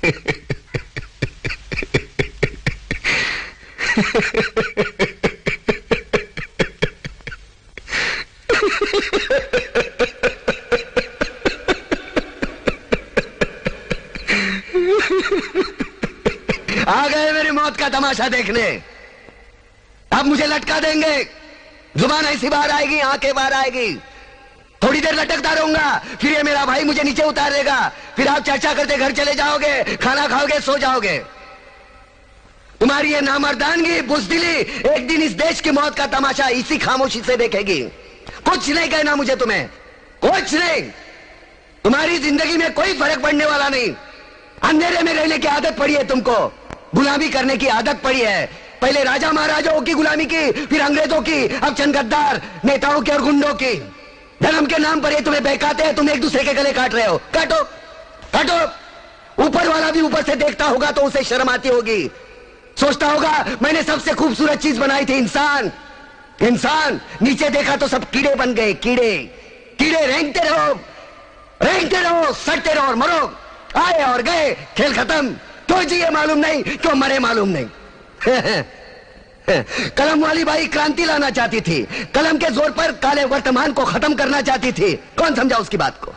आ गए मेरी मौत का तमाशा देखने। अब मुझे लटका देंगे, जुबान ऐसी बाहर आएगी, आंखें बाहर आएगी, थोड़ी देर लटकता रहूंगा, फिर ये मेरा भाई मुझे नीचे उतार देगा, फिर आप चर्चा करते घर चले जाओगे, खाना खाओगे, सो जाओगे। तुम्हारी ये नामर्दानगी, बुज़दिली एक दिन इस देश की मौत का तमाशा इसी खामोशी से देखेगी। कुछ नहीं कहना मुझे, तुम्हें कुछ नहीं। तुम्हारी जिंदगी में कोई फर्क पड़ने वाला नहीं। अंधेरे में रहने की आदत पड़ी है तुमको, गुलामी करने की आदत पड़ी है। पहले राजा महाराजाओं की गुलामी की, फिर अंग्रेजों की, अब चंद गद्दार नेताओं के और गुंडों की। धर्म के नाम पर ये तुम्हें बहकाते हैं, तुम एक दूसरे के गले काट रहे हो। काटो काटो। ऊपर वाला भी ऊपर से देखता होगा तो उसे शर्म आती होगी, सोचता होगा मैंने सबसे खूबसूरत चीज बनाई थी, इंसान। इंसान नीचे देखा तो सब कीड़े बन गए, कीड़े कीड़े। रेंगते रहो, सड़ते रहो और मरो। आए और गए, खेल खत्म। क्यों जिए मालूम नहीं, क्यों मरे मालूम नहीं। कलम वाली बाई क्रांति लाना चाहती थी, कलम के जोर पर काले वर्तमान को खत्म करना चाहती थी। कौन समझा उसकी बात को?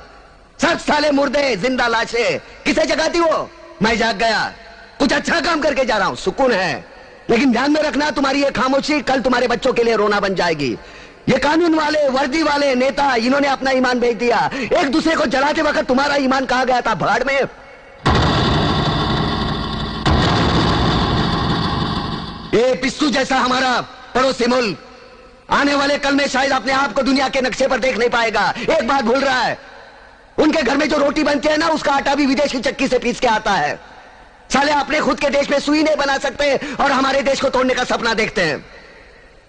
सब साले मुर्दे, जिंदा लाशें किसे जगाती वो? मैं जाग गया, कुछ अच्छा काम करके जा रहा हूं, सुकून है। लेकिन ध्यान में रखना, तुम्हारी ये खामोशी कल तुम्हारे बच्चों के लिए रोना बन जाएगी। ये कानून वाले, वर्दी वाले नेता, इन्होंने अपना ईमान बेच दिया। एक दूसरे को जलाते वक्त तुम्हारा ईमान कहा गया था, भाड़ में। ये पिस्सू जैसा हमारा पड़ोसी मुल्क आने वाले कल में शायद अपने आप को दुनिया के नक्शे पर देख नहीं पाएगा। एक बात भूल रहा है, उनके घर में जो रोटी बनती है ना, उसका आटा भी विदेशी चक्की से पीस के आता है। साले अपने खुद के देश में सुई नहीं बना सकते और हमारे देश को तोड़ने का सपना देखते हैं।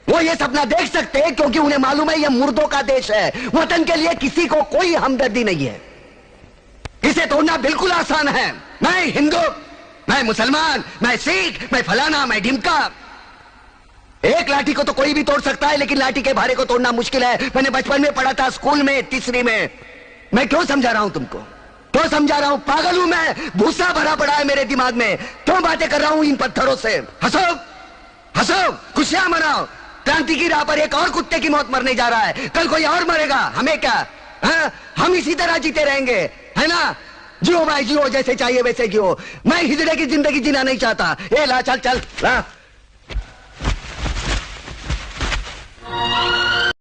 वो ये सपना देख सकते हैं क्योंकि उन्हें मालूम है ये मुर्दों का देश है। वतन के लिए किसी को कोई हमदर्दी नहीं है। इसे तोड़ना बिल्कुल आसान है। मैं हिंदू, मैं मुसलमान, मैं सिख, मैं फलाना, मैं ढिमका। एक लाठी को तो कोई भी तोड़ सकता है, लेकिन लाठी के भारे को तोड़ना मुश्किल है। मैंने बचपन में पढ़ा था, स्कूल में, तीसरी में। मैं क्यों समझा रहा हूं तुमको? क्यों समझा रहा हूं? पागल हूं मैं? भूसा भरा पड़ा है मेरे दिमाग में। क्यों बातें कर रहा हूं इन पत्थरों से? हंसो हंसो, खुशियां मनाओ। क्रांति की राह पर एक और कुत्ते की मौत मरने जा रहा है, कल कोई और मरेगा। हमें क्या? हम इसी तरह जीते रहेंगे, है ना? जियो भाई जियो, जैसे चाहिए वैसे जियो। मैं हिजड़े की जिंदगी जीना नहीं चाहता। ए ला, चल चल ला।